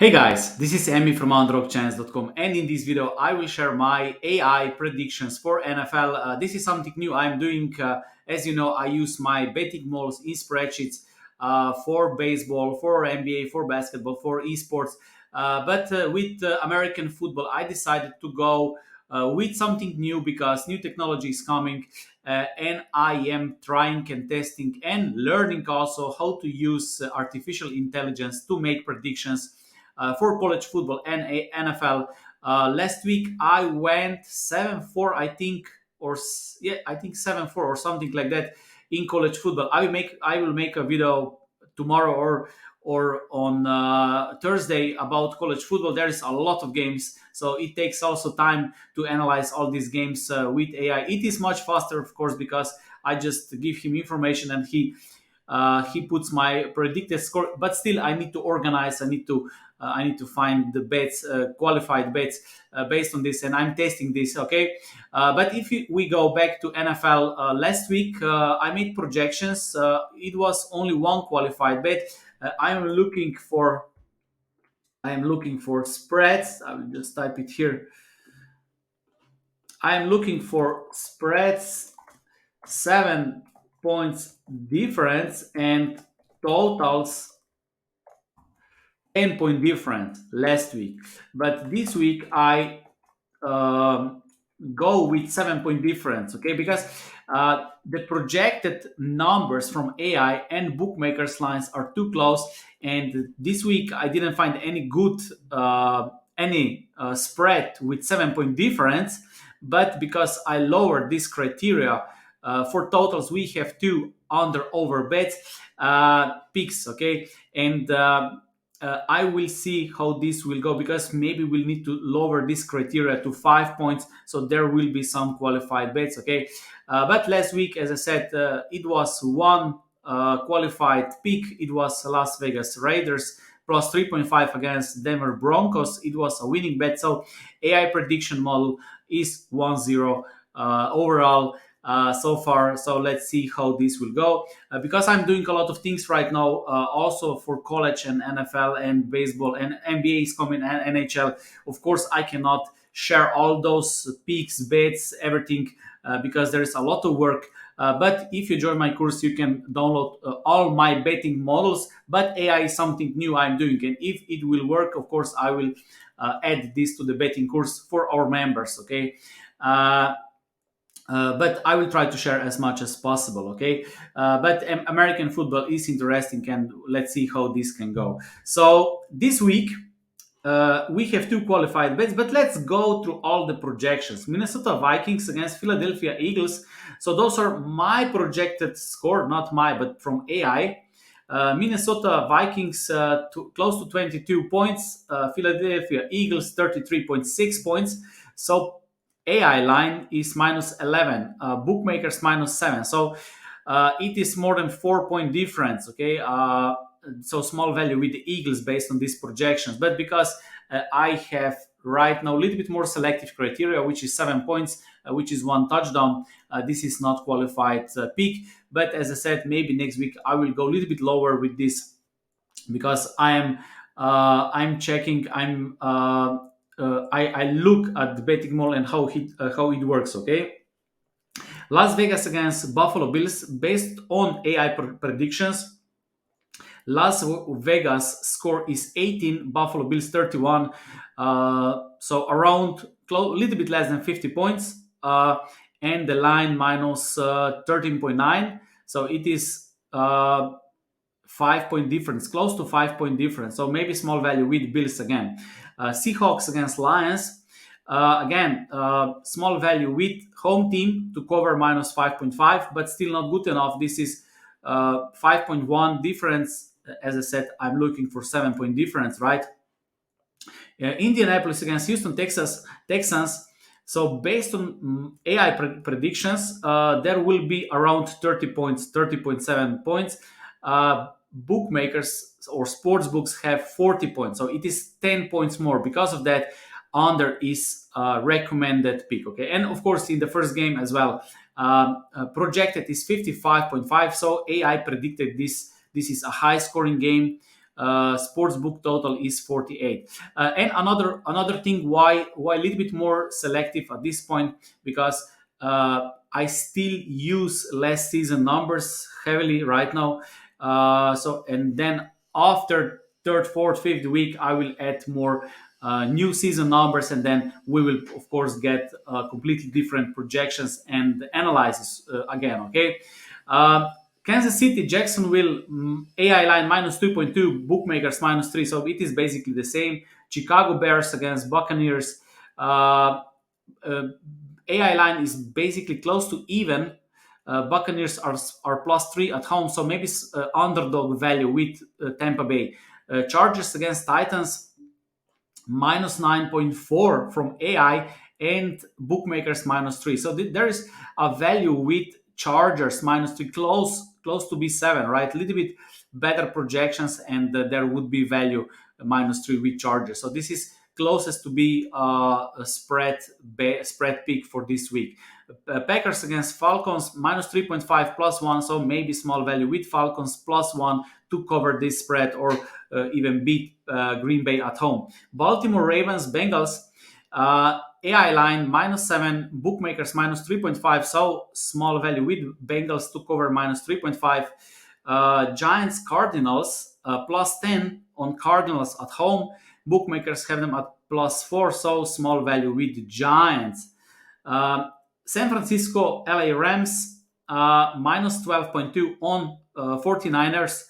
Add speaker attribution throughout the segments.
Speaker 1: Hey guys, this is Emmy from underdogchance.com, and in this video I will share my AI predictions for NFL. This is something new I'm doing. As you know, I use my betting models in spreadsheets for baseball, for NBA, for basketball, for esports. But with American football, I decided to go with something new because new technology is coming, and I am trying and testing and learning also how to use artificial intelligence to make predictions for college football and NFL. Last week I went 7-4, I think, I think 7-4 or something like that in college football. I will make a video tomorrow or on Thursday about college football. There is a lot of games, so it takes also time to analyze all these games with AI. It is much faster, of course, because I just give him information and he puts my predicted score. But still, I need to organize. I need to find the bets, qualified bets based on this, and I'm testing this. Okay, but if we go back to NFL last week, I made projections. It was only one qualified bet. I am looking for spreads. I will just type it here. I am looking for spreads, 7 points difference, and totals 10-point difference last week. But this week I um, go with 7 point difference, okay? Because the projected numbers from AI and bookmakers lines are too close, and this week I didn't find any good any spread with 7 point difference. But because I lowered this criteria for totals, we have two under over bets picks, okay? And I will see how this will go, because maybe we'll need to lower this criteria to 5 points, so there will be some qualified bets, okay? But last week, as I said, it was one qualified pick. It was Las Vegas Raiders plus 3.5 against Denver Broncos. It was a winning bet, so AI prediction model is 1-0 overall so far. So let's see how this will go. Because I'm doing a lot of things right now, also for college and NFL and baseball, and NBA is coming, and NHL. Of course, I cannot share all those picks, bets, everything, because there is a lot of work. But if you join my course, you can download all my betting models. But AI is something new I'm doing, and if it will work, of course, I will add this to the betting course for our members. Okay. But I will try to share as much as possible, okay? But American football is interesting, and let's see how this can go. So this week, we have two qualified bets, but let's go through all the projections. Minnesota Vikings against Philadelphia Eagles. So those are my projected score, not my, but from AI. Minnesota Vikings close to 22 points. Philadelphia Eagles 33.6 points. So AI line is minus 11. Bookmakers minus 7. So it is more than 4 point difference. Okay. So small value with the Eagles based on these projections. But because I have right now a little bit more selective criteria, which is 7 points, which is one touchdown, this is not qualified pick. But as I said, maybe next week I will go a little bit lower with this, because I'm checking. I look at the betting model and how it works. Okay. Las Vegas against Buffalo Bills based on AI predictions. Las Vegas score is 18, Buffalo Bills 31. So around a little bit less than 50 points. And the line minus 13.9. So it is 5 point difference, close to 5 point difference. So maybe small value with Bills again. Seahawks against Lions. Again, small value with home team to cover minus 5.5, but still not good enough. This is 5.1 difference. As I said, I'm looking for 7 point difference, right? Indianapolis against Houston Texans. So based on AI predictions, there will be around 30 points, 30.7 points. Bookmakers or sports books have 40 points. So it is 10 points more. Because of that, under is recommended pick. Okay. And of course, in the first game as well, projected is 55.5. So AI predicted this. This is a high scoring game. sports book total is 48. And another thing why a little bit more selective at this point, because I still use last season numbers heavily right now. So and then after third, fourth, fifth week, I will add more new season numbers, and then we will of course get completely different projections and analysis again. Okay. Uh, Kansas City, Jacksonville, AI line minus 2.2, bookmakers minus 3. So it is basically the same. Chicago Bears against Buccaneers. Uh, AI line is basically close to even. Buccaneers are plus 3 at home. So maybe underdog value with Tampa Bay. Chargers against Titans, minus 9.4 from AI, and bookmakers minus 3. So there is a value with Chargers minus 3, close to B7, right? A little bit better projections, and there would be value minus 3 with Chargers. So this is closest to be a spread pick for this week. Packers against Falcons minus 3.5 plus 1, so maybe small value with Falcons plus 1 to cover this spread, or even beat Green Bay at home. Baltimore Ravens, Bengals, AI line minus 7, bookmakers minus 3.5, so small value with Bengals to cover minus 3.5. Giants, Cardinals, plus 10 on Cardinals at home. Bookmakers have them at plus 4, so small value with Giants. Uh, San Francisco, LA Rams, minus 12.2 on 49ers.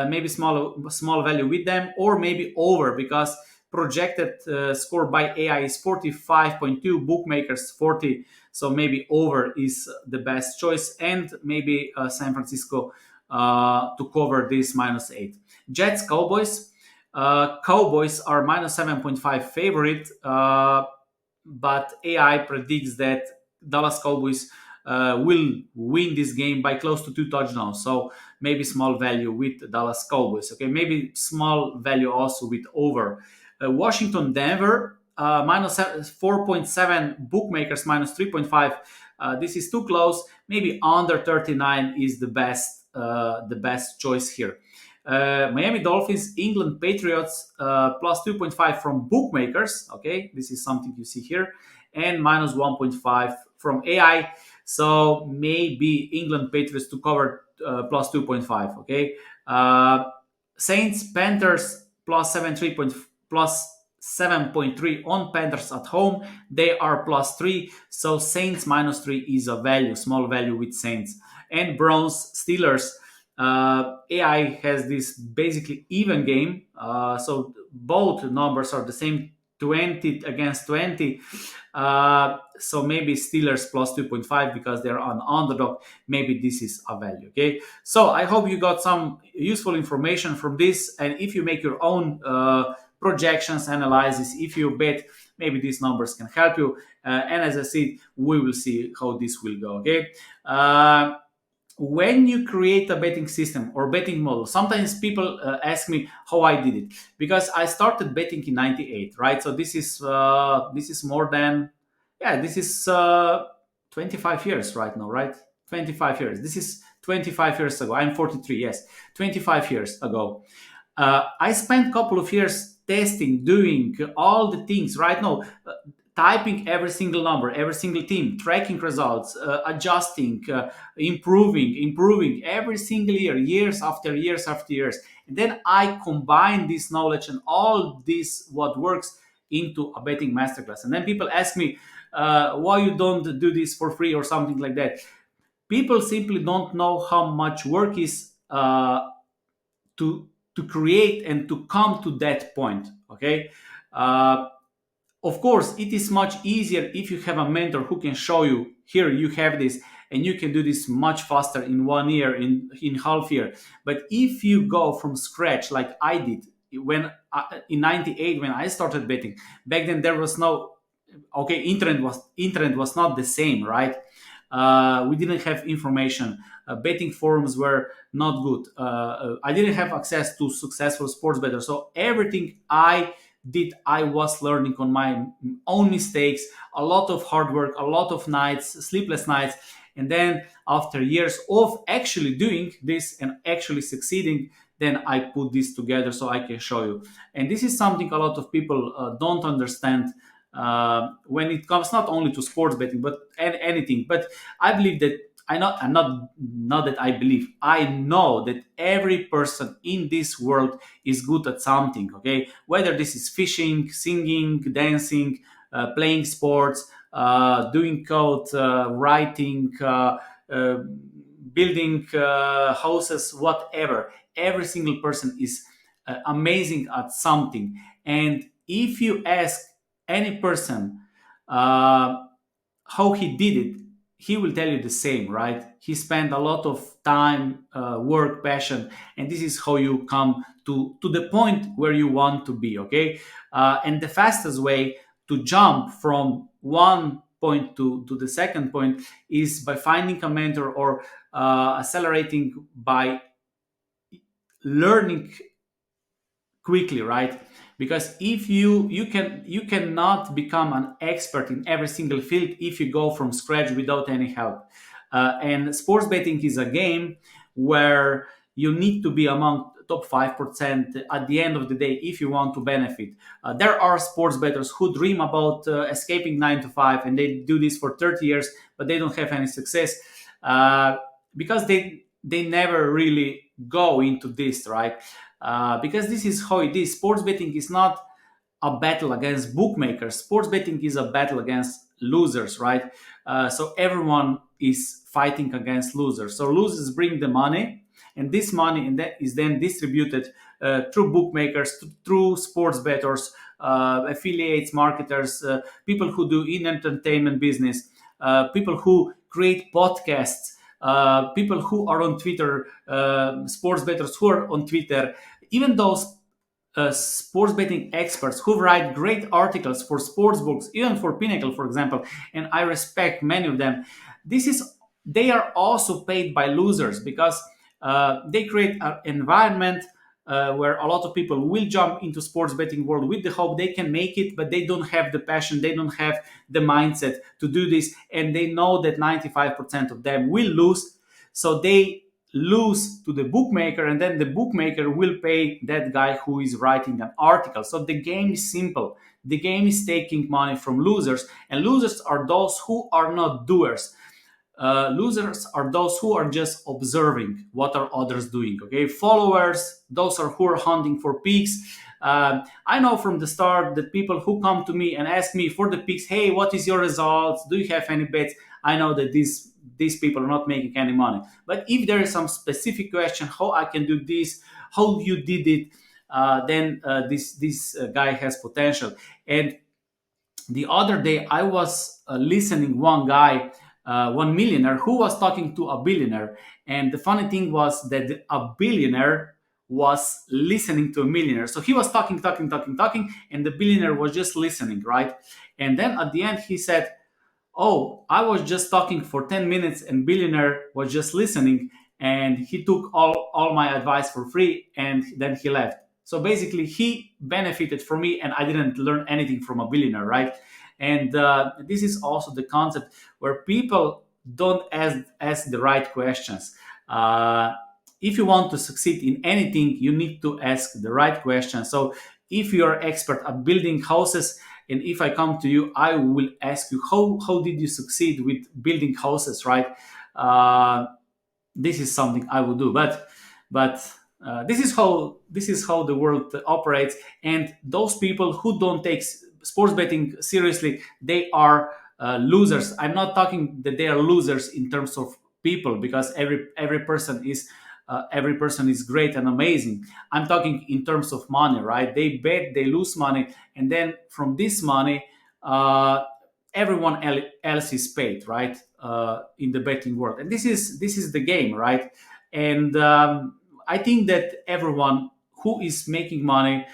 Speaker 1: Maybe small value with them, or maybe over, because projected score by AI is 45.2, bookmakers 40, so maybe over is the best choice, and maybe San Francisco to cover this minus 8. Jets, Cowboys. Cowboys are minus 7.5 favorite, but AI predicts that Dallas Cowboys will win this game by close to 2 touchdowns. So maybe small value with Dallas Cowboys. Okay, maybe small value also with over. Washington, Denver, minus 4.7, bookmakers minus 3.5. This is too close. Maybe under 39 is the best choice here. Miami Dolphins, England Patriots, plus 2.5 from bookmakers. Okay, this is something you see here, and minus 1.5 from AI. So maybe England Patriots to cover plus 2.5. Okay, Saints Panthers plus 7.3 on Panthers at home. They are plus 3. So Saints minus 3 is a value, small value with Saints. And Browns Steelers. AI has this basically even game. So both numbers are the same, 20 against 20. So maybe Steelers plus 2.5 because they're on underdog. Maybe this is a value. Okay. So I hope you got some useful information from this. And if you make your own projections, analysis, if you bet, maybe these numbers can help you. And as I said, we will see how this will go. Okay. When you create a betting system or betting model, sometimes people ask me how I did it, because I started betting in 98, right? So this is more than, yeah, this is 25 years right now, right? 25 years. This is 25 years ago. I'm 43, yes. 25 years ago. I spent a couple of years testing, doing all the things right now. Typing every single number, every single team, tracking results, adjusting, improving every single year, years after years after years. And then I combine this knowledge and all this what works into a betting masterclass. And then people ask me, why you don't do this for free or something like that. People simply don't know how much work is to create and to come to that point. Okay. Of course, it is much easier if you have a mentor who can show you, here you have this, and you can do this much faster in 1 year, in half year. But if you go from scratch like I did when in 98, when I started betting, back then there was no, okay, internet was not the same, right? We didn't have information. Betting forums were not good. I didn't have access to successful sports bettors. So everything I was learning on my own mistakes, a lot of hard work, a lot of nights, sleepless nights. And then after years of actually doing this and actually succeeding, then I put this together so I can show you. And this is something a lot of people don't understand when it comes not only to sports betting but anything. But I believe that I'm not that I believe, I know that every person in this world is good at something. Okay, whether this is fishing, singing, dancing, playing sports, doing code, writing, uh, building houses, whatever. Every single person is amazing at something. And if you ask any person uh, how he did it, he will tell you the same, right? He spent a lot of time, work, passion, and this is how you come to the point where you want to be, okay? And the fastest way to jump from one point to the second point is by finding a mentor or accelerating by learning quickly, right? Because if you cannot become an expert in every single field if you go from scratch without any help. And sports betting is a game where you need to be among top 5% at the end of the day if you want to benefit. There are sports bettors who dream about escaping 9 to 5, and they do this for 30 years but they don't have any success uh, because they never really go into this, right? Because this is how it is. Sports betting is not a battle against bookmakers. Sports betting is a battle against losers, right? So everyone is fighting against losers. So losers bring the money, and this money and that is then distributed through bookmakers, through sports bettors, affiliates, marketers, people who do in entertainment business, people who create podcasts, people who are on Twitter, sports bettors who are on Twitter, even those sports betting experts who write great articles for sports books, even for Pinnacle, for example, and I respect many of them. This is They are also paid by losers because they create an environment where a lot of people will jump into sports betting world with the hope they can make it, but they don't have the passion, they don't have the mindset to do this, and they know that 95% of them will lose, so they lose to the bookmaker, and then the bookmaker will pay that guy who is writing an article. So the game is simple. The game is taking money from losers, and losers are those who are not doers. Losers are those who are just observing what are others doing. Okay, followers, those are who are hunting for peaks. I know from the start that people who come to me and ask me for the picks, hey, what is your results? Do you have any bets? I know that these people are not making any money. But if there is some specific question, how I can do this, how you did it, then this guy has potential. And the other day I was listening one guy, one millionaire who was talking to a billionaire, and the funny thing was that a billionaire was listening to a millionaire. So he was talking, and the billionaire was just listening, right? And then at the end he said, oh, I was just talking for 10 minutes and billionaire was just listening, and he took all my advice for free and then he left. So basically he benefited from me and I didn't learn anything from a billionaire, right? And this is also the concept where people don't ask the right questions. uh, if you want to succeed in anything, you need to ask the right questions. So if you're expert at building houses, and if I come to you, I will ask you, how did you succeed with building houses, right? uh, this is something I will do. But this is how the world operates. And those people who don't take sports betting seriously, they are losers. I'm not talking that they are losers in terms of people, because every person is great and amazing. I'm talking in terms of money, right? They bet, they lose money, and then from this money, uh, everyone else is paid, right? In the betting world, and this is the game, right? And I think that everyone who is making money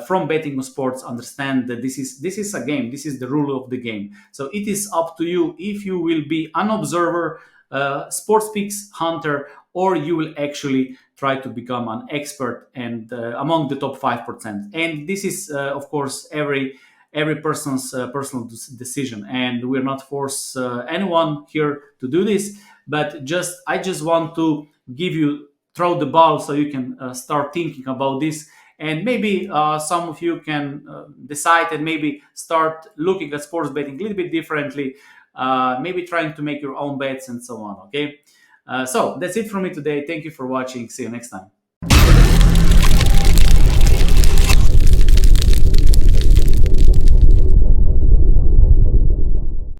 Speaker 1: from betting on sports understand that this is a game. This is the rule of the game. So it is up to you if you will be an observer, sports picks hunter, or you will actually try to become an expert and among the top 5%. And this is, of course, every person's personal decision, and we're not force anyone here to do this. But I just want to give you throw the ball so you can start thinking about this. And maybe some of you can decide and maybe start looking at sports betting a little bit differently, maybe trying to make your own bets and so on. Okay. So that's it from me today. Thank you for watching. See you next time.